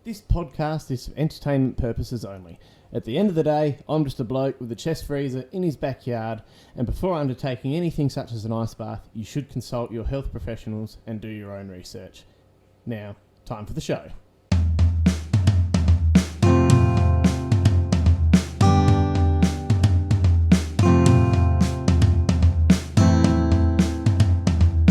This podcast is for entertainment purposes only. At the end of the day, I'm just a bloke with a chest freezer in his backyard, and before undertaking anything such as an ice bath, you should consult your health professionals and do your own research. Now, time for the show.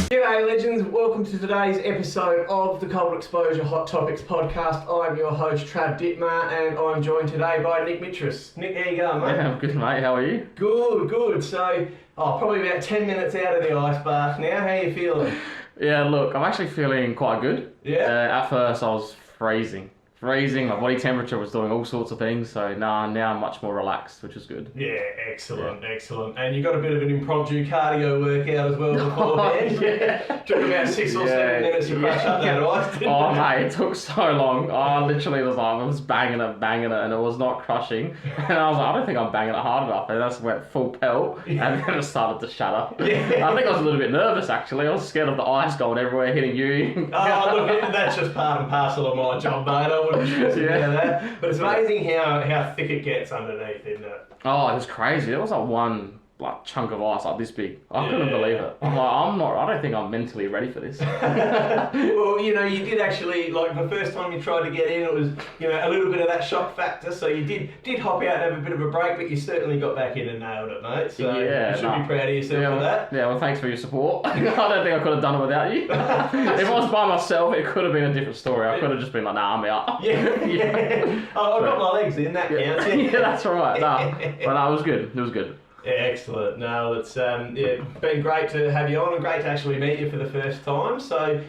G'day legends, welcome to today's episode of the Cold Exposure Hot Topics podcast. I'm your host Trav Dittmar and I'm joined today by Nick Mitris. Nick, how you going, mate? Yeah, I'm good, mate. How are you? Good. So, probably about 10 minutes out of the ice bath now. How are you feeling? Yeah, look, I'm actually feeling quite good. Yeah? At first I was freezing. My body temperature was doing all sorts of things, so now I'm much more relaxed, which is good. Yeah, excellent. And you got a bit of an impromptu cardio workout as well beforehand. Yeah. Took about 6 or 7 minutes to crush up that ice, didn't Oh, it? mate, it took so long. I literally was like, I was banging it, and it was not crushing. And I was like, I don't think I'm banging it hard enough. And that's went full pelt, and then it started to shatter. Yeah. I think I was a little bit nervous, actually. I was scared of the ice going everywhere, hitting you. Oh, look, that's just part and parcel of my job, mate. I wouldn't stress about that. But it's amazing how thick it gets underneath, isn't it? Oh, it was crazy. There was like one chunk of ice like this big. I couldn't believe it. I'm like, I don't think I'm mentally ready for this. Well, you did actually, like the first time you tried to get in, it was, a little bit of that shock factor. So you did hop out and have a bit of a break, but you certainly got back in and nailed it, mate. So you should be proud of yourself for that. Yeah, well, thanks for your support. I don't think I could have done it without you. If I was by myself, it could have been a different story. I could have just been like, nah, I'm out. Yeah. Oh, I've got my legs in, that counts. Yeah, that's right. But no, it was good. It was good. Yeah, excellent. No, it's been great to have you on and great to actually meet you for the first time. So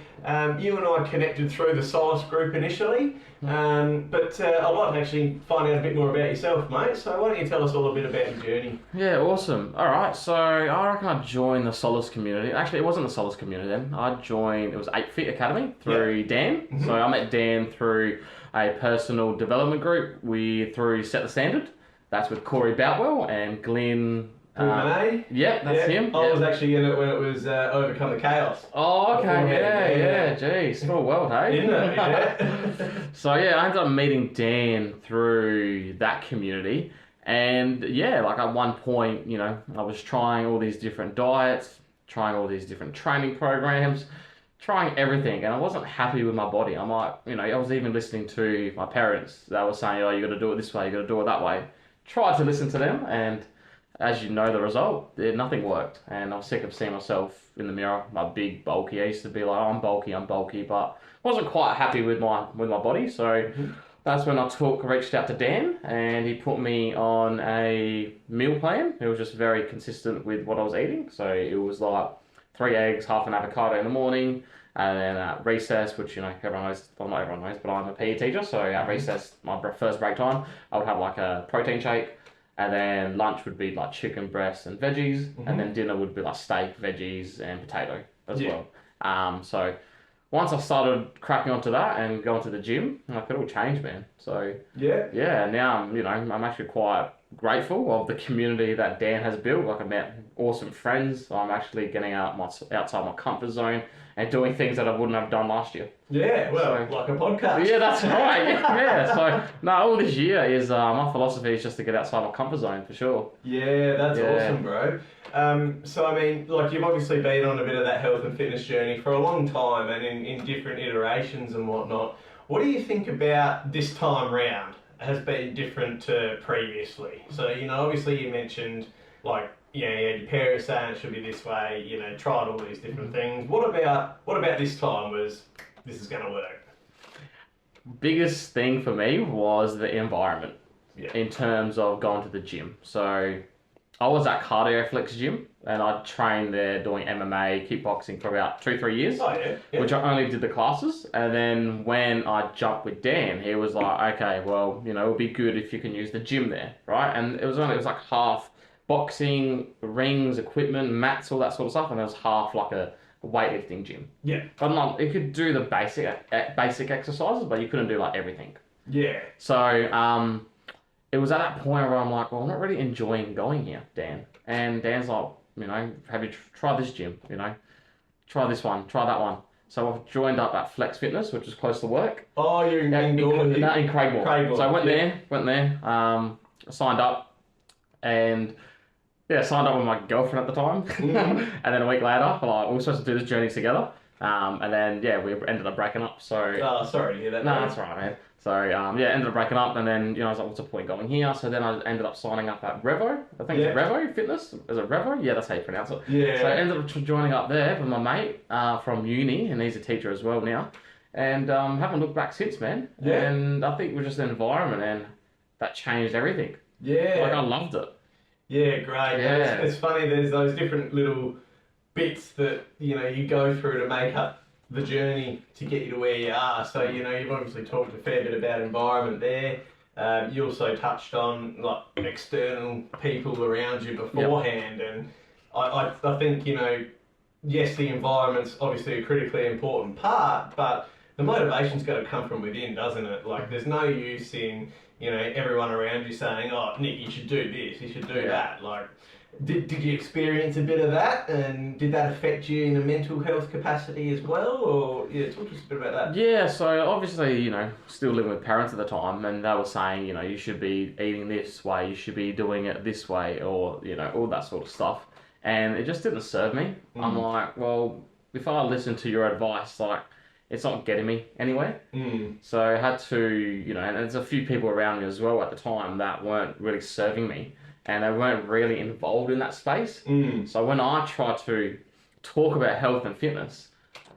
you and I connected through the Solace group initially, but I'd like to actually find out a bit more about yourself, mate. So why don't you tell us all a bit about your journey? Yeah, awesome. All right, so I reckon I joined the Solace community. Actually, it wasn't the Solace community then. It was 8 Feet Academy through Dan. Mm-hmm. So I met Dan through a personal development group through Set the Standard. That's with Corey Boutwell and Glenn. Yep, that's him. I was actually in it when it was Overcome the Chaos. Oh, okay. Yeah. Geez, small world, hey? Isn't it? Yeah. So I ended up meeting Dan through that community. And at one point, I was trying all these different diets, trying all these different training programs, trying everything, and I wasn't happy with my body. I'm like, I was even listening to my parents. They were saying, you got to do it this way, you got to do it that way. Tried to listen to them, and as you know the result, nothing worked. And I was sick of seeing myself in the mirror. I'm big, bulky. I used to be like, I'm bulky, but wasn't quite happy with my body. So that's when I reached out to Dan, and he put me on a meal plan. It was just very consistent with what I was eating. So it was like 3 eggs, half an avocado in the morning, and then at recess, which everyone knows, well, not everyone knows, but I'm a PE teacher, so at recess, my first break time, I would have like a protein shake, and then lunch would be like chicken breasts and veggies, and then dinner would be like steak, veggies, and potato as well. So once I started cracking onto that and going to the gym, it all changed, man. So now I'm actually quite grateful of the community that Dan has built. Like, I met awesome friends. I'm actually getting outside my comfort zone and doing things that I wouldn't have done last year. Yeah, like a podcast. Yeah, that's right. Yeah. So all this year is my philosophy is just to get outside my comfort zone for sure. Yeah, that's awesome, bro. So I mean, you've obviously been on a bit of that health and fitness journey for a long time, and in different iterations and whatnot. What do you think about this time round has been different to previously? So obviously you mentioned you had your parents saying it should be this way. Tried all these different things. What about this time was this is going to work? Biggest thing for me was the environment in terms of going to the gym. So I was at CardioFlex gym, and I trained there doing MMA, kickboxing for about 2-3 years. Oh, yeah. Which I only did the classes. And then when I jumped with Dan, he was like, okay, well, it would be good if you can use the gym there, right? And it was like half boxing, rings, equipment, mats, all that sort of stuff, and it was half like a weightlifting gym. Yeah. But it could do the basic exercises, but you couldn't do everything. Yeah. So it was at that point where I'm like, well, I'm not really enjoying going here, Dan. And Dan's like, have you tried this gym? Try this one, try that one. So I've joined up at Flex Fitness, which is close to work. Oh, you're in Craigmore. Craigmore. So I went there, signed up, and yeah, signed up with my girlfriend at the time. And then a week later, like, we were supposed to do this journey together. And then, yeah, we ended up breaking up. So, Oh, sorry to hear that. no, that's all right, man. So, yeah, ended up breaking up, and then, I was like, what's the point going here? So then I ended up signing up at Revo. I think it's Revo Fitness. Is it Revo? Yeah, that's how you pronounce it. Yeah. So I ended up joining up there with my mate from uni, and he's a teacher as well now. And haven't looked back since, man. Yeah. And I think it was just the environment, and that changed everything. Yeah. Like, I loved it. Yeah, great. Yeah. It's funny, there's those different little bits that, you go through to make up the journey to get you to where you are. So, you've obviously talked a fair bit about environment there. You also touched on like external people around you beforehand. Yep. And I think, yes, the environment's obviously a critically important part, but the motivation's got to come from within, doesn't it? Like, there's no use in, everyone around you saying, oh, Nick, you should do this, you should do that. Like, did you experience a bit of that, and did that affect you in a mental health capacity as well? Or, talk to us a bit about that. Yeah, so obviously, still living with parents at the time, and they were saying, you should be eating this way, you should be doing it this way, or, all that sort of stuff. And it just didn't serve me. I'm like, well, if I listen to your advice, like, it's not getting me anywhere. So I had to, and there's a few people around me as well at the time that weren't really serving me, and they weren't really involved in that space. So when I tried to talk about health and fitness,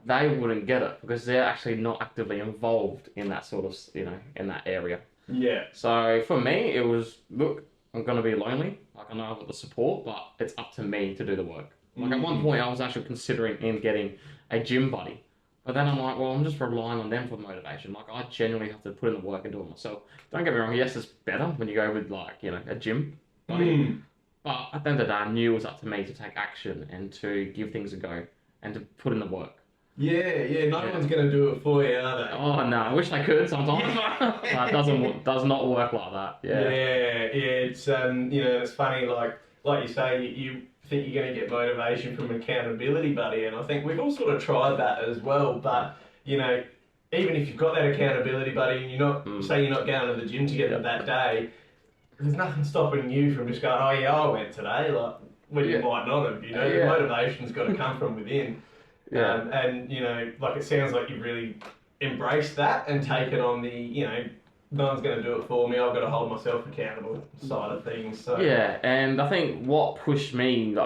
they wouldn't get it because they're actually not actively involved in that sort of, in that area. Yeah. So for me, it was, look, I'm going to be lonely. Like, I know I've got the support, but it's up to me to do the work. Like, at one point, I was actually considering getting a gym buddy. But then I'm like, well, I'm just relying on them for motivation. Like, I genuinely have to put in the work and do it myself. Don't get me wrong, yes, it's better when you go with, like, a gym buddy. But at the end of the day, I knew it was up to me to take action and to give things a go and to put in the work. Yeah, no one's going to do it for you, are they? Oh, no, I wish I could sometimes. But it does not work like that. Yeah, it's, it's funny, like you say, you think you're going to get motivation from an accountability buddy, and I think we've all sort of tried that as well, but, even if you've got that accountability buddy and you're not, say you're not going to the gym together that day, there's nothing stopping you from just going, oh yeah, I went today, like, when you might not have, the motivation's got to come from within. And, like, it sounds like you've really embraced that and taken on the, no one's going to do it for me, I've got to hold myself accountable side of things. So. Yeah, and I think what pushed me,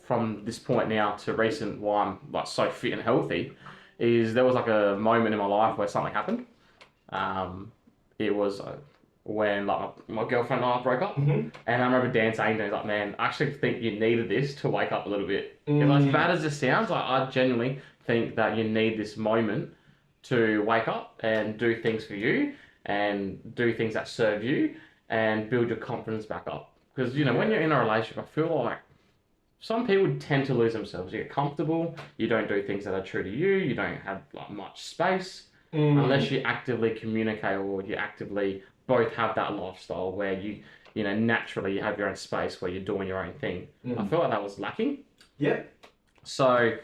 from this point now to recent, why I'm, like, so fit and healthy, is there was, like, a moment in my life where something happened. It was when, like, my girlfriend and I broke up, and I remember Dan saying to me, like, man, I actually think you needed this to wake up a little bit. As bad as it sounds, like, I genuinely think that you need this moment to wake up and do things for you, and do things that serve you, and build your confidence back up. Because, when you're in a relationship, I feel like some people tend to lose themselves. You get comfortable, you don't do things that are true to you, you don't have, like, much space, unless you actively communicate or you actively both have that lifestyle where you naturally you have your own space where you're doing your own thing. I feel like that was lacking. Yeah. So,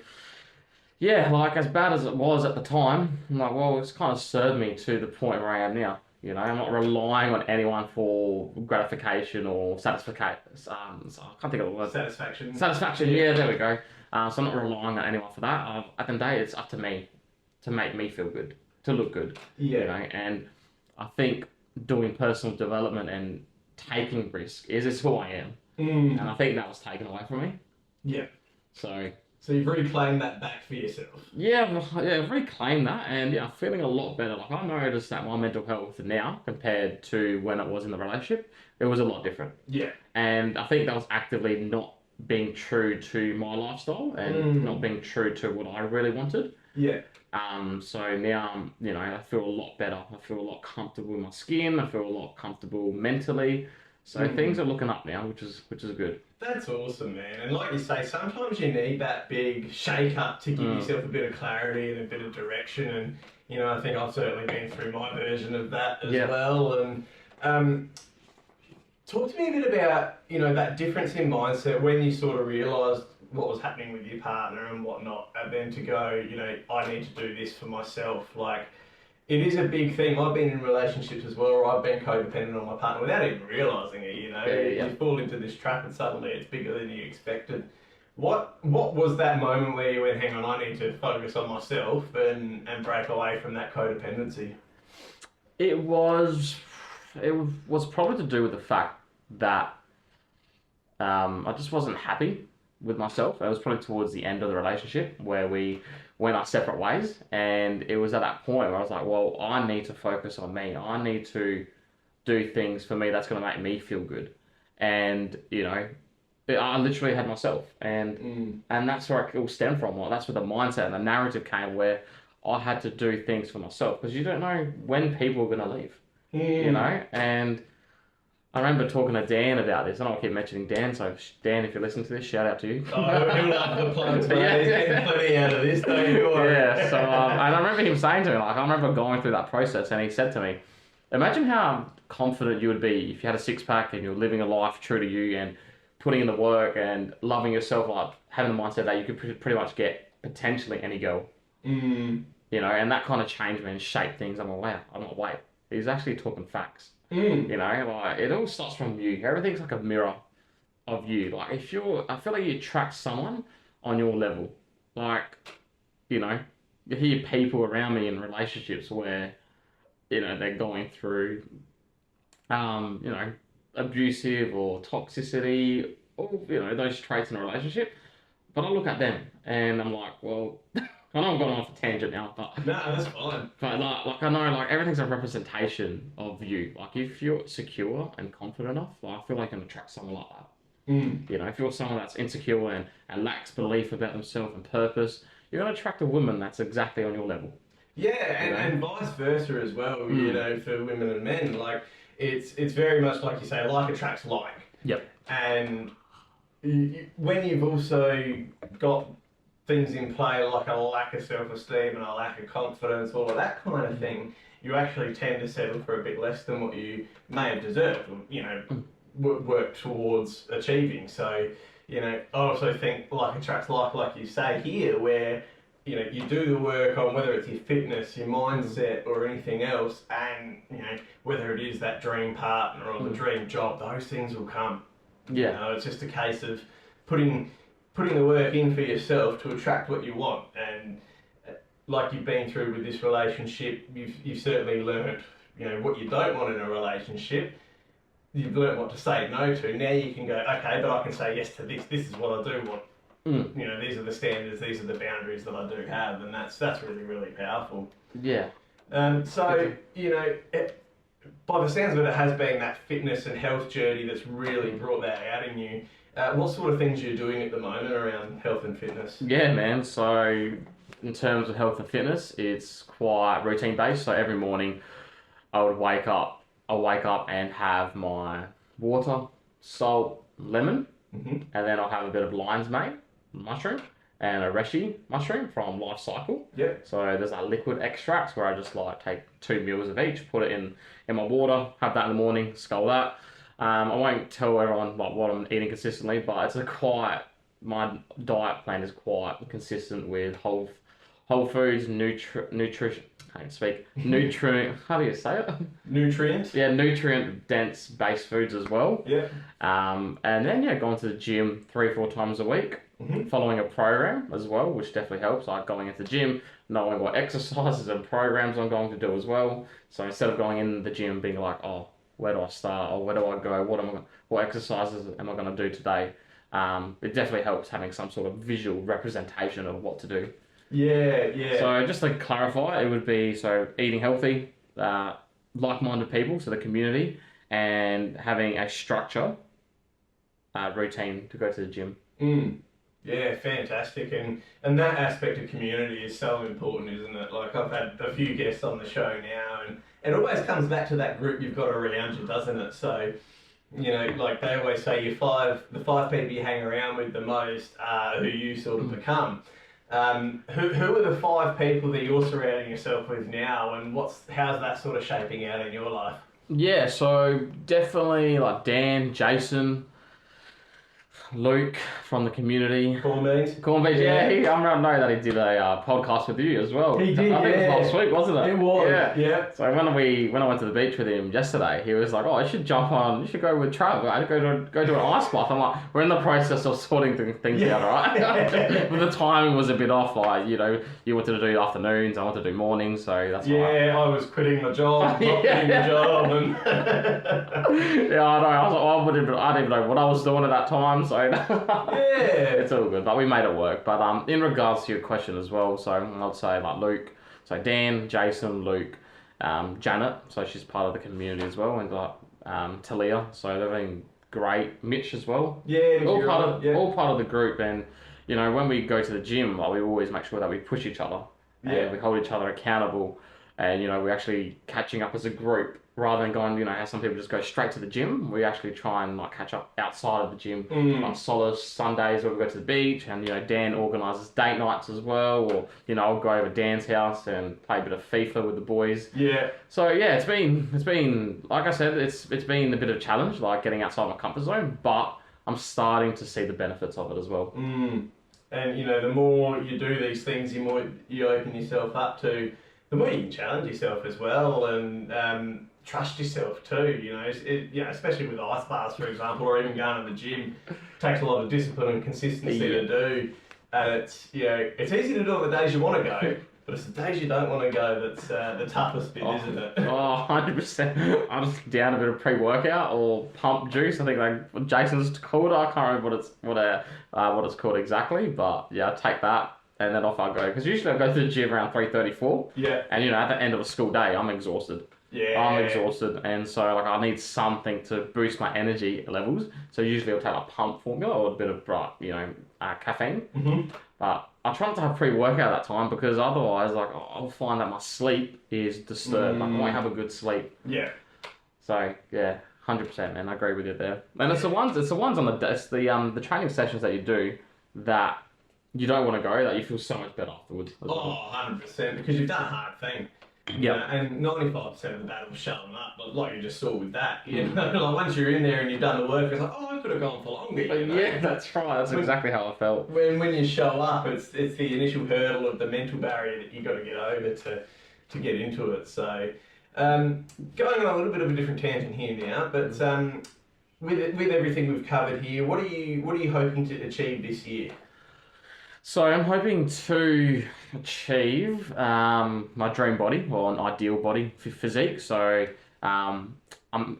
yeah, like, as bad as it was at the time, I'm like, well, it's kind of served me to the point where I am now. I'm not relying on anyone for gratification or satisfaction. So I can't think of the word. Satisfaction, yeah, there we go. So I'm not relying on anyone for that. At the end of the day, it's up to me to make me feel good, to look good. Yeah. And I think doing personal development and taking risk is who I am. And I think that was taken away from me. Yeah. So you've reclaimed that back for yourself. Yeah, I've reclaimed that, and I'm feeling a lot better. Like, I noticed that my mental health now, compared to when it was in the relationship, it was a lot different. Yeah. And I think that was actively not being true to my lifestyle and not being true to what I really wanted. Yeah. So now, I feel a lot better. I feel a lot comfortable in my skin. I feel a lot comfortable mentally. So things are looking up now, which is good. That's awesome, man. And like you say, sometimes you need that big shake-up to give yourself a bit of clarity and a bit of direction. And, I think I've certainly been through my version of that as well. And talk to me a bit about, that difference in mindset when you sort of realised what was happening with your partner and whatnot, and then to go, I need to do this for myself. Like, it is a big thing. I've been in relationships as well, where I've been codependent on my partner without even realising it, Yeah. You fall into this trap and suddenly it's bigger than you expected. What was that moment where you went, hang on, I need to focus on myself and break away from that codependency? It was probably to do with the fact that I just wasn't happy with myself. It was probably towards the end of the relationship where we went our separate ways, and it was at that point where I was like, well, I need to focus on me. I need to do things for me that's going to make me feel good, and I literally had myself, and that's where it all stemmed from. Like, that's where the mindset and the narrative came, where I had to do things for myself because you don't know when people are going to leave, and I remember talking to Dan about this. I don't want to keep mentioning Dan, so Dan, if you're listening to this, shout out to you. Oh, he'll love the plugs, mate. He's getting plenty out of this, don't you worry. Yeah, so, and I remember him saying to me, like, I remember going through that process, and he said to me, imagine how confident you would be if you had a six-pack and you're living a life true to you and putting in the work and loving yourself, like, having the mindset that you could pretty much get potentially any girl. And that kind of changed me and shaped things. I'm like, wow, I'm like, wait, he's actually talking facts. Like, it all starts from you. Everything's like a mirror of you. Like, I feel like you attract someone on your level. Like, you hear people around me in relationships where, they're going through, abusive or toxicity, or, those traits in a relationship. But I look at them and I'm like, well, I know I'm going off a tangent now, but no, that's fine. But like I know, like, everything's a representation of you. Like, if you're secure and confident enough, like, I feel like I can attract someone like that. If you're someone that's insecure and lacks belief about themselves and purpose, you're gonna attract a woman that's exactly on your level. Yeah, and vice versa as well. For women and men, like, it's very much like you say, like attracts like. Yep. And when you've also got things in play like a lack of self-esteem and a lack of confidence, all of that kind of thing, you actually tend to settle for a bit less than what you may have deserved, or, work towards achieving. So, I also think like attracts like you say here, where, you do the work on whether it's your fitness, your mindset, or anything else, and, whether it is that dream partner or the dream job, those things will come. Yeah. It's just a case of putting the work in for yourself to attract what you want. And like you've been through with this relationship, you've certainly learned, what you don't want in a relationship. You've learned what to say no to. Now you can go, okay, but I can say yes to this. This is what I do want. These are the standards, these are the boundaries that I do have, and that's really, really powerful. Yeah. So, by the sounds of it has been that fitness and health journey that's really brought that out in you. What sort of things you're doing at the moment around health and fitness? Yeah, man. So in terms of health and fitness, it's quite routine based. So every morning I'll wake up and have my water, salt, lemon, and then I'll have a bit of lion's mane mushroom and a reishi mushroom from Life Cycle. Yep. So there's a liquid extracts where I just like take 2 meals of each, put it in my water, have that in the morning, scull that. I won't tell everyone like what I'm eating consistently, but my diet plan is quite consistent with whole foods, nutrition. I can't speak. Nutrient. How do you say it? Nutrients. Yeah, nutrient dense based foods as well. Yeah. And then going to the gym 3-4 times a week, following a program as well, which definitely helps. Like going into the gym, knowing what exercises and programs I'm going to do as well. So instead of going in the gym being like, oh, where do I start, or where do I go? What exercises am I going to do today? It definitely helps having some sort of visual representation of what to do. Yeah. So just to clarify, it would be eating healthy, like-minded people, so the community, and having a structure, routine to go to the gym. Yeah, fantastic. And that aspect of community is so important, isn't it? Like, I've had a few guests on the show now, and it always comes back to that group you've got around you, doesn't it? So, like they always say, the 5 people you hang around with the most are who you sort of become. Who are the 5 people that you're surrounding yourself with now, and how's that sort of shaping out in your life? Yeah, so definitely like Dan, Jason, Luke from the community. Corn beans. Corn beans, yeah. I know that he did a podcast with you as well. He did, I think it was last week, wasn't it? It was, yeah. So when I went to the beach with him yesterday, he was like, "Oh, you should jump on. You should go with Trav. I go to an ice bath." I'm like, "We're in the process of sorting things out, right?" But the timing was a bit off. Like, you wanted to do afternoons, I wanted to do mornings, so that's why. I was quitting my job, not quitting the job, and yeah, I know. I was like, I didn't even know what I was doing at that time, so it's all good. But we made it work. But in regards to your question as well, so I'd say like Luke, so Dan, Jason, Luke, Janet, so she's part of the community as well, and like Talia, so they've been great. Mitch as well. Yeah, all part of the group, and when we go to the gym, like we always make sure that we push each other and we hold each other accountable, and we're actually catching up as a group rather than going, how some people just go straight to the gym. We actually try and like catch up outside of the gym, like solace Sundays where we go to the beach, and Dan organises date nights as well, or I'll go over to Dan's house and play a bit of FIFA with the boys. Yeah. So yeah, it's been like I said, it's been a bit of a challenge, like getting outside my comfort zone, but I'm starting to see the benefits of it as well. And the more you do these things, the more you open yourself up to, the more you can challenge yourself as well, and trust yourself too. Especially with ice baths, for example, or even going to the gym, takes a lot of discipline and consistency to do. And it's easy to do on the days you want to go, but it's the days you don't want to go that's the toughest bit, isn't it? 100%. I'm just down a bit of pre-workout or pump juice. I think like what Jason's called. I can't remember what it's called exactly, but yeah, I take that. And then off I go. Because usually I go to the gym around 3:34. Yeah. And at the end of a school day, I'm exhausted. Yeah. I'm exhausted. And so like I need something to boost my energy levels. So usually I'll take a pump formula or a bit of caffeine. Mm-hmm. But I try not to have pre-workout at that time, because otherwise I'll find that my sleep is disturbed. Like I won't have a good sleep. Yeah. So yeah, 100%, man. I agree with you there. And it's the ones on the training sessions that you do that you don't want to go, that you feel so much better afterwards. 100%, because you've done a hard thing. Yeah. And 95% of the battle was showing up, but like you just saw with that, like once you're in there and you've done the work, it's like, I could have gone for longer. Yeah, that's right. That's exactly how I felt. When you show up, it's the initial hurdle of the mental barrier that you got to get over to get into it. So, going on a little bit of a different tangent here now, but with everything we've covered here, what are you hoping to achieve this year? So I'm hoping to achieve my dream body, or an ideal body physique. So I'm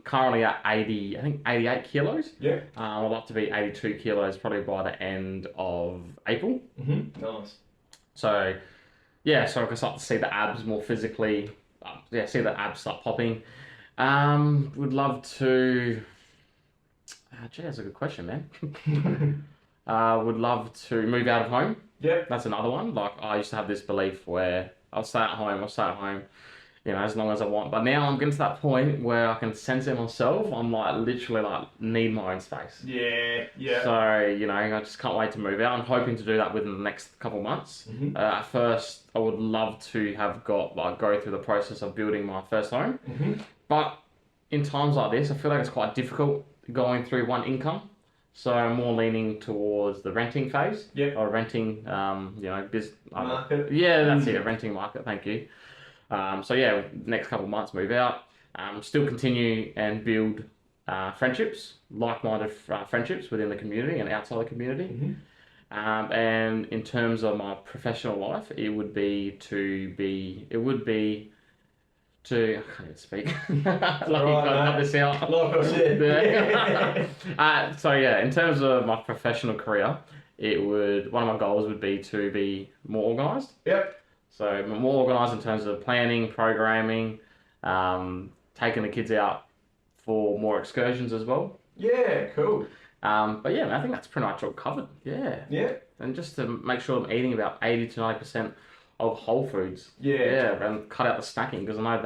currently at 88 kilos. Yeah. I'd like to be 82 kilos probably by the end of April. Mm-hmm. Nice. So yeah, so I can start to see the abs more physically. See the abs start popping. Would love to. That's a good question, man. Would love to move out of home. Yeah. That's another one. Like I used to have this belief where I'll stay at home, as long as I want. But now I'm getting to that point where I can sense it myself. I'm literally need my own space. Yeah, yeah. So, I just can't wait to move out. I'm hoping to do that within the next couple of months. Mm-hmm. At first, I would love to have go through the process of building my first home. Mm-hmm. But in times like this, I feel like it's quite difficult going through one income. So I'm more leaning towards the renting phase. Yep. Or renting, market. Yeah, that's it, renting market, thank you. So yeah, next couple of months move out. Still continue and build friendships, like-minded friendships within the community and outside the community. Mm-hmm. And in terms of my professional life, I can't even speak. Lucky I cut this out. Like I said. So yeah, in terms of my professional career, one of my goals would be to be more organised. Yep. So more organised in terms of planning, programming, taking the kids out for more excursions as well. Yeah, cool. But yeah, I think that's pretty much all covered. Yeah. Yeah. And just to make sure I'm eating about 80 to 90% of whole foods. Yeah. And cut out the snacking, because I know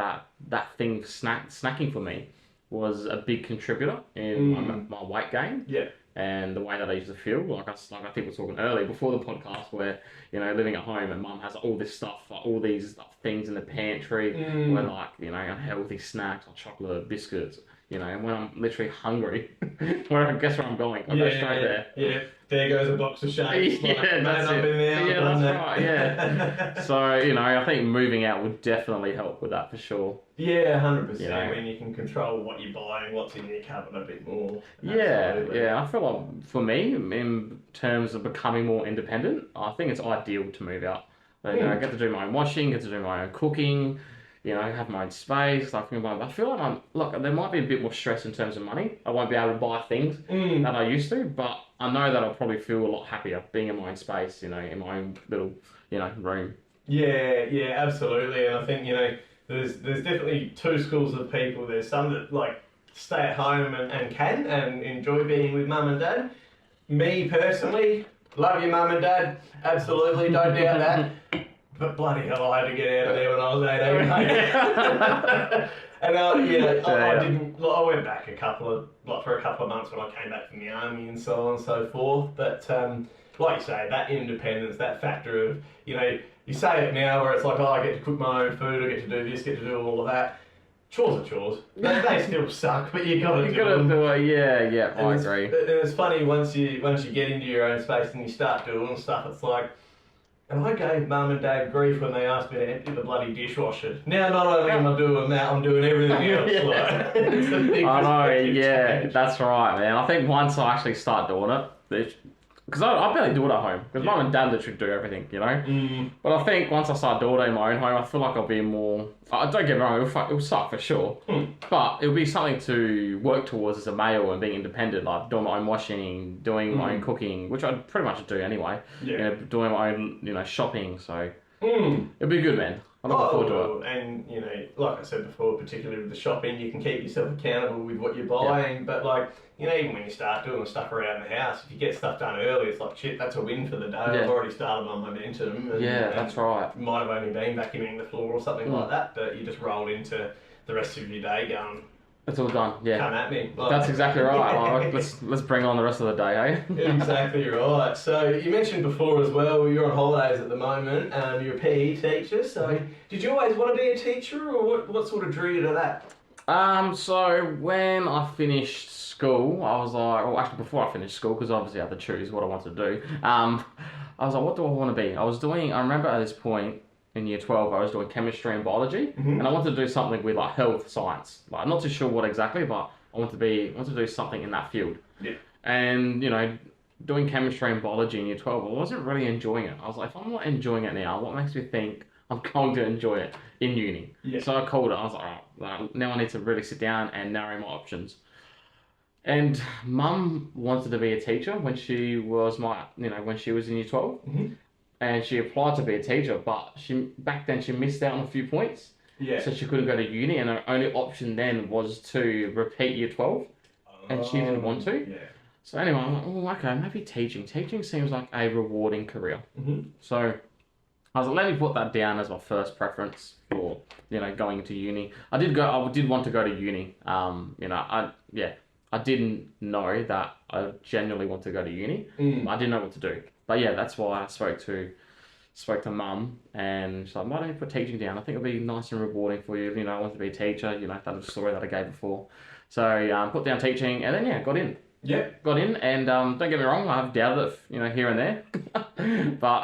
that thing snacking for me was a big contributor in my weight gain. Yeah. And the way that I used to feel, like I think we were talking earlier before the podcast, where living at home and mum has all this stuff, all these things in the pantry, where unhealthy snacks, like chocolate, biscuits, you know, when I'm literally hungry, guess where I'm going? I'll go straight there. Yeah, there goes a box of shakes. Yeah, man, that's I've it. been there, Yeah, I've done that's that. right, yeah. So, you know, I think moving out would definitely help with that for sure. Yeah, 100%. You know. When you can control what you're buying, what's in your cupboard a bit more. Yeah, Absolutely. yeah. I feel like for me, in terms of becoming more independent, I think it's ideal to move out. Like, you know, I get to do my own washing, get to do my own cooking, you know, have my own space. Like, I feel like look, there might be a bit more stress in terms of money. I won't be able to buy things that I used to, but I know that I'll probably feel a lot happier being in my own space, you know, in my own little, you know, room. Yeah, absolutely. And I think, you know, there's definitely two schools of people. There's some that like stay at home and can and enjoy being with mum and dad. Me personally, love your mum and dad, absolutely, don't doubt that. But bloody hell, I had to get out of there when I was 18, mate. And I went back for a couple of months when I came back from the army and so on and so forth. But like you say, that independence, that factor of, you know, you say it now where it's like, oh, I get to cook my own food, I get to do this, get to do all of that. Chores are chores. They still suck, but you gotta do them. Do it. Yeah, I agree. And it's funny once you get into your own space and you start doing stuff. It's like, and I gave mum and dad grief when they asked me to empty the bloody dishwasher. Now not only am I doing that, I'm doing everything else. Like, it's a big I know. perspective Yeah, change. that's right, man. I think once I actually start doing it, because I barely do it at home. Because mum and dad literally do everything, you know. But I think once I start doing it in my own home, I feel like I'll be more. Don't get me wrong, it'll suck for sure. But it'll be something to work towards as a male and being independent, like doing my own washing, doing my own cooking, which I'd pretty much do anyway. Yeah. You know, doing my own, you know, shopping. So it'll be good, man. I'm looking forward to it. And, you know, like I said before, particularly with the shopping, you can keep yourself accountable with what you're buying. But, like, you know, even when you start doing stuff around the house, if you get stuff done early, it's like, shit, that's a win for the day. Yeah. I've already started on momentum. And, That's right. Might have only been vacuuming the floor or something like that, but you just roll into the rest of your day going, It's all done. Yeah. come at me. Like, That's exactly right. Like, let's bring on the rest of the day, eh? Exactly right. So you mentioned before as well, you're on holidays at the moment. You're a PE teacher. So did you always want to be a teacher, or what sort of drew you to that? So when I finished school, I was like, well, actually before I finished school, because obviously I had to choose what I wanted to do. I was like, what do I want to be? I remember at this point in year 12, I was doing chemistry and biology, and I wanted to do something with like health science. Like, I'm not too sure what exactly, but I want to do something in that field. Yeah. And, you know, doing chemistry and biology in year 12, I wasn't really enjoying it. I was like, if I'm not enjoying it now, what makes me think I'm going to enjoy it in uni? Yeah. So I called it. I was like, all right, now I need to really sit down and narrow my options. And mum wanted to be a teacher when she was when she was in year 12. And she applied to be a teacher, but back then she missed out on a few points. Yeah. So she couldn't go to uni, and her only option then was to repeat year 12. And she didn't want to. Yeah. So anyway, I'm like, oh, okay, maybe teaching. Teaching seems like a rewarding career. So I was like, let me put that down as my first preference for, you know, going into uni. I did want to go to uni. I didn't know that I genuinely want to go to uni. I didn't know what to do. But yeah, that's why I spoke to mum, and she's like, why don't you put teaching down? I think it'll be nice and rewarding for you. You know, I want to be a teacher, you know, that was the story that I gave before. So put down teaching, and then got in. Yep. Got in, and don't get me wrong, I've doubted it, you know, here and there. But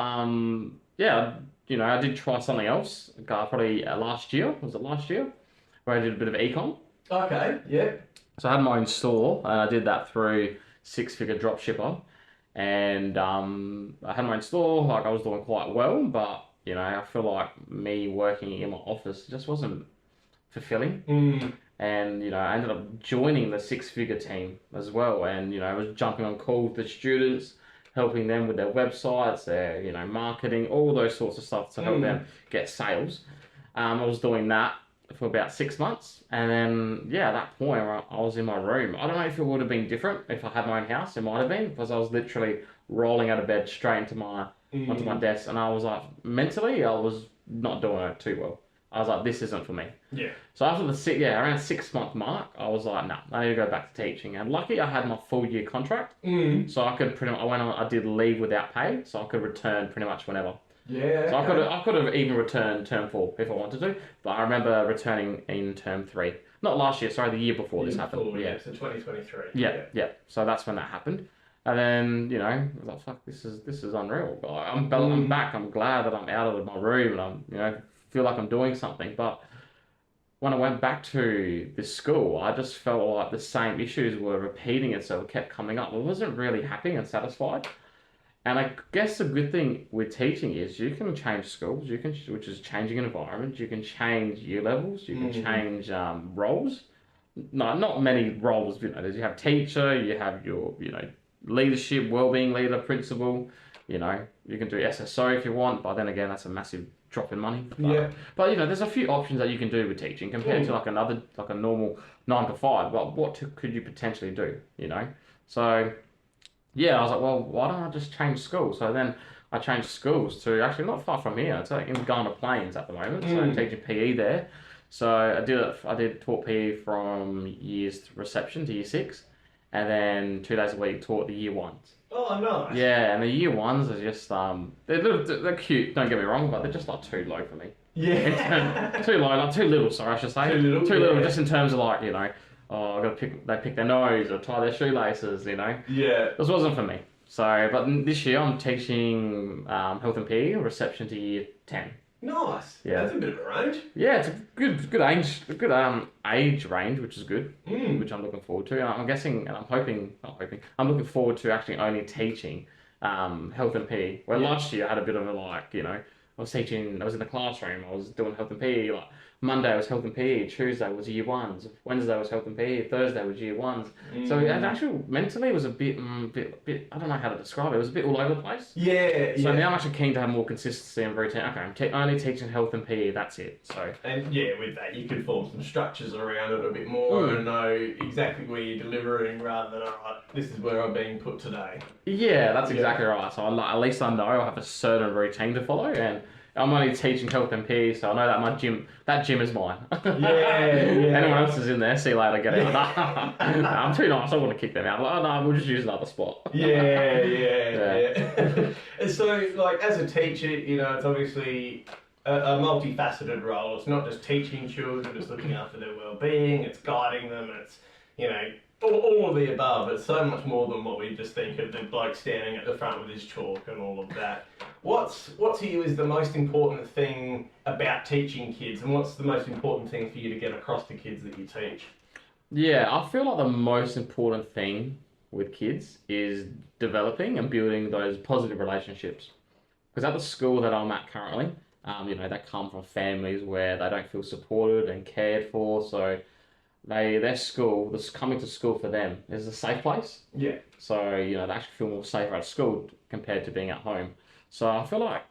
you know, I did try something else. Probably last year. Was it last year? Where I did a bit of econ. Okay. Yep. So I had my own store, and I did that through six-figure dropshipper. And I had my own store, like I was doing quite well, but, you know, I feel like me working in my office just wasn't fulfilling. And, you know, I ended up joining the six-figure team as well. And, you know, I was jumping on calls with the students, helping them with their websites, their, you know, marketing, all those sorts of stuff to help them get sales. I was doing that for about 6 months, and then at that point I was in my room. I don't know if it would have been different if I had my own house. It might have been, because I was literally rolling out of bed straight into onto my desk, and I was like, mentally I was not doing it too well. I was like, this isn't for me. Yeah. So after around 6 month mark, I was like, nah, I need to go back to teaching. And lucky I had my full year contract, so I could I did leave without pay, so I could return pretty much whenever. Yeah. So I could have even returned term 4 if I wanted to, but I remember returning in term 3. not last year, sorry, the year before this happened. Before, yeah, so 2023. Yeah. So that's when that happened. And then, you know, I was like, fuck, this is unreal. I'm back. I'm glad that I'm out of my room and I'm, you know, feel like I'm doing something. But when I went back to this school, I just felt like the same issues were repeating itself, kept coming up. I wasn't really happy and satisfied. And I guess the good thing with teaching is you can change schools, which is changing environment. You can change year levels. You can change roles. No, not many roles. You know, you have teacher, you have your, you know, leadership, well-being leader, principal. You know, you can do SSO if you want, but then again, that's a massive drop in money. But you know, there's a few options that you can do with teaching compared to like a normal 9 to 5. But what could you potentially do? You know, so. Yeah, I was like, well, why don't I just change schools? So then I changed schools to actually not far from here. It's like in Ghana Plains at the moment. So I'm teaching PE there. So I did taught PE from reception to year 6, and then 2 days a week taught the year 1s. Oh, nice. Yeah, and the year 1s are just they're cute. Don't get me wrong, but they're just like too low for me. Yeah. Too low, like too little. Sorry, I should say. Too little, just in terms of like, you know. Oh, they pick their nose or tie their shoelaces, you know. Yeah. This wasn't for me. So, but this year I'm teaching health and PE, reception to year 10. Nice. Yeah. That's a bit of a range. Yeah, it's a good age range, which is good, which I'm looking forward to. And I'm guessing, and I'm looking forward to actually only teaching health and PE. Where last year I had a bit of a like, you know, I was in the classroom, I was doing health and PE, like Monday was health and PE, Tuesday was year 1s, Wednesday was health and PE, Thursday was year 1s. So it actually mentally was a bit, I don't know how to describe it. It was a bit all over the place. Yeah. So now I'm actually keen to have more consistency and routine. Okay, I'm only teaching health and PE. That's it. So. And yeah, with that you can form some structures around it a bit more and know exactly where you're delivering rather than alright, this is where I'm being put today. Yeah, that's exactly right. So at least I know I have a certain routine to follow, and I'm only teaching health and PE, so I know that that gym is mine. Anyone else is in there, see you later, get out. I'm too nice, I want to kick them out. Like, oh no, we'll just use another spot. Yeah. And so, like, as a teacher, you know, it's obviously a multifaceted role. It's not just teaching children, it's looking after their well-being, it's guiding them, it's, you know, all of the above. It's so much more than what we just think of the bloke standing at the front with his chalk and all of that. What to you is the most important thing about teaching kids, and what's the most important thing for you to get across to kids that you teach? Yeah, I feel like the most important thing with kids is developing and building those positive relationships. Because at the school that I'm at currently, you know, they come from families where they don't feel supported and cared for, so coming to school for them is a safe place. Yeah. So, you know, they actually feel more safer at school compared to being at home. So I feel like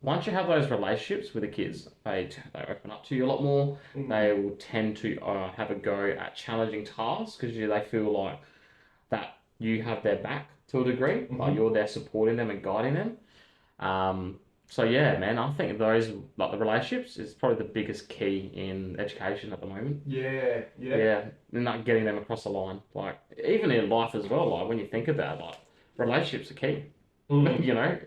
once you have those relationships with the kids, they open up to you a lot more. They will tend to have a go at challenging tasks because they feel like that you have their back to a degree. Like you're there supporting them and guiding them. So yeah, man, I think those, like the relationships, is probably the biggest key in education at the moment. Yeah. And not getting them across the line. Like even in life as well, like when you think about it, like relationships are key. You know,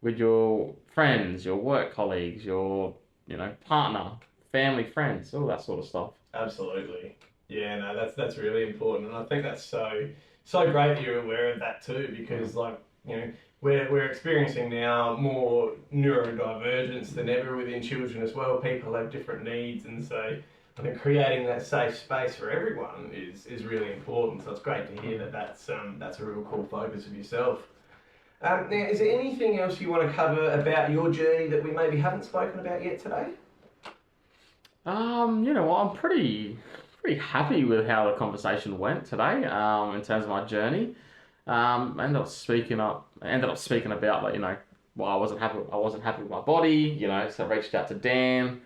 with your friends, your work colleagues, your, you know, partner, family, friends, all that sort of stuff. Absolutely. Yeah, no, that's really important, and I think that's so great that you're aware of that too, because like, you know, we're experiencing now more neurodivergence than ever within children as well. People have different needs, and so I think creating that safe space for everyone is really important. So it's great to hear that that's a real cool focus of yourself. Now, is there anything else you want to cover about your journey that we maybe haven't spoken about yet today? You know, I'm pretty happy with how the conversation went today. In terms of my journey, ended up speaking about, like, you know, well, I wasn't happy with my body, you know, so I reached out to Dan.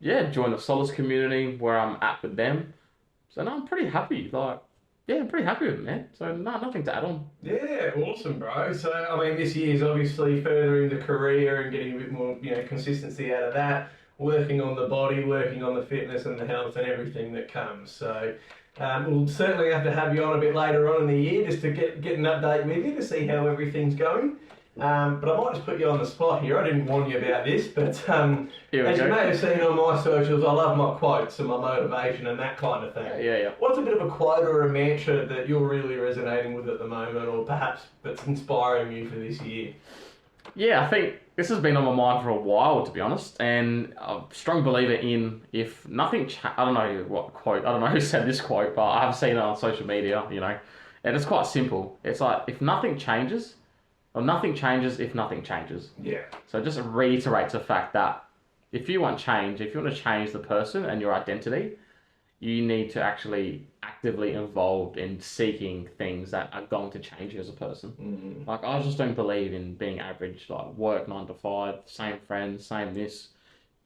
Joined the Solace community where I'm at with them. So no, I'm pretty happy. Like, yeah, I'm pretty happy with it, man. So no, nothing to add on. Yeah, awesome, bro. So I mean, this year's obviously furthering the career and getting a bit more, you know, consistency out of that. Working on the body, working on the fitness and the health and everything that comes. So we'll certainly have to have you on a bit later on in the year just to get an update with you to see how everything's going. But I might just put you on the spot here. I didn't warn you about this, but as you may have seen on my socials, I love my quotes and my motivation and that kind of thing. Yeah. What's a bit of a quote or a mantra that you're really resonating with at the moment, or perhaps that's inspiring you for this year? Yeah, I think this has been on my mind for a while, to be honest, and I'm a strong believer in if nothing, I don't know what quote, I don't know who said this quote, but I have seen it on social media, and it's quite simple. It's like, if nothing changes, or nothing changes if nothing changes. Yeah. So it just reiterates the fact that if you want change, if you want to change the person and your identity, you need to actually actively involved in seeking things that are going to change you as a person. Mm-hmm. Like, I just don't believe in being average, like work 9 to 5, same friends, same this,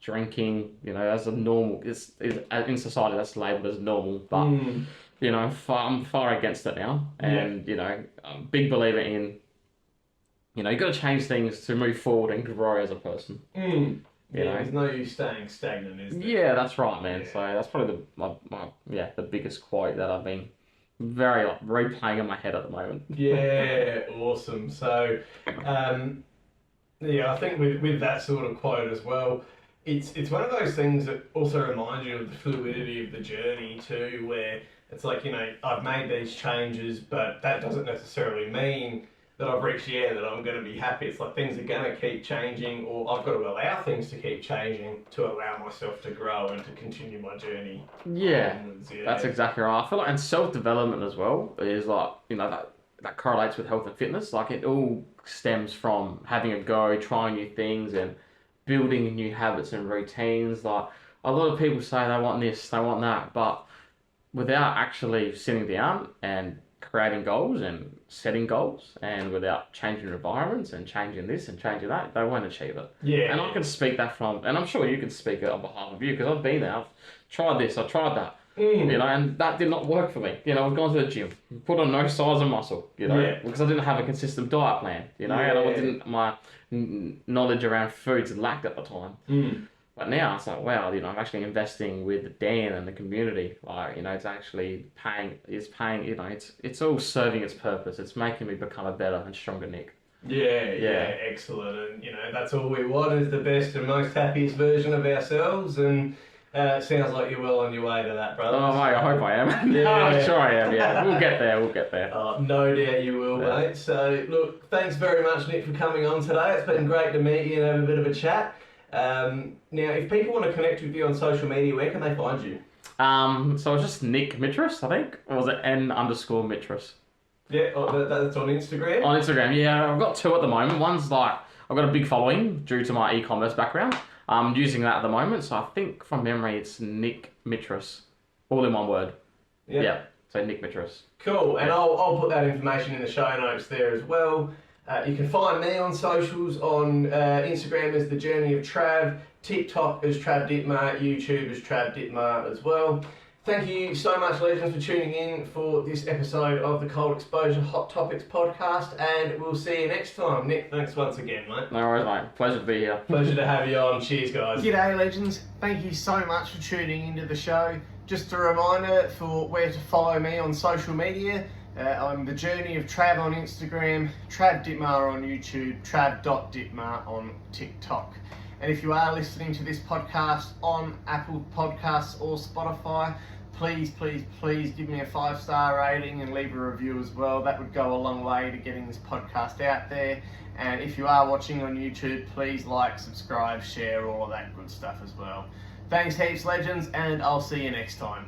drinking, as a normal, it's in society that's labelled as normal, but, I'm far against it now. And, I'm a big believer in, you've got to change things to move forward and grow as a person. There's no use staying stagnant, is there? Yeah, that's right, man. Yeah. So that's probably the biggest quote that I've been very replaying in my head at the moment. Yeah, awesome. So, I think with that sort of quote as well, it's one of those things that also reminds you of the fluidity of the journey too, where it's like, I've made these changes, but that doesn't necessarily mean that I've reached the end, that I'm going to be happy. It's like things are going to keep changing, or I've got to allow things to keep changing to allow myself to grow and to continue my journey. Yeah, that's exactly right. I feel like, and self-development as well is like, that correlates with health and fitness. Like, it all stems from having a go, trying new things and building new habits and routines. Like, a lot of people say they want this, they want that, but without actually sitting down and creating goals and setting goals, and without changing environments and changing this and changing that, they won't achieve it. Yeah. And I can speak that from, and I'm sure you can speak it on behalf of you, because I've been there, I've tried this, I've tried that, and that did not work for me. I've gone to the gym, put on no size of muscle, because I didn't have a consistent diet plan, and my knowledge around foods lacked at the time. But now it's like, wow, I'm actually investing with Dan and the community. Like, it's actually paying, it's all serving its purpose. It's making me become a better and stronger Nick. Yeah, excellent. And, that's all we want, is the best and most happiest version of ourselves. And it sounds like you're well on your way to that, brother. Oh, mate, I hope I am. Yeah. I'm sure I am, yeah. We'll get there. No doubt you will, mate. So, look, thanks very much, Nick, for coming on today. It's been great to meet you and have a bit of a chat. Now, if people want to connect with you on social media, where can they find you? So it's just Nick Mitris, I think. Or was it N_Mitris? Yeah, that's on Instagram? On Instagram, yeah. I've got 2 at the moment. One's like, I've got a big following due to my e-commerce background. I'm using that at the moment. So I think from memory, it's Nick Mitris. All in one word. Yeah. So Nick Mitris. Cool. And I'll put that information in the show notes there as well. You can find me on socials, on Instagram as The Journey of Trav, TikTok as Trav Dittmar, YouTube as Trav Dittmar as well. Thank you so much, legends, for tuning in for this episode of the Cold Exposure Hot Topics podcast, and we'll see you next time. Nick, thanks once again, mate. No worries, mate. Pleasure to be here. Pleasure to have you on. Cheers, guys. G'day, legends. Thank you so much for tuning into the show. Just a reminder for where to follow me on social media. I'm The Journey of Trav on Instagram, Trav Dittmar on YouTube, trav.dittmar on TikTok. And if you are listening to this podcast on Apple Podcasts or Spotify, please give me a 5-star rating and leave a review as well. That would go a long way to getting this podcast out there. And if you are watching on YouTube, please like, subscribe, share, all of that good stuff as well. Thanks heaps, legends, and I'll see you next time.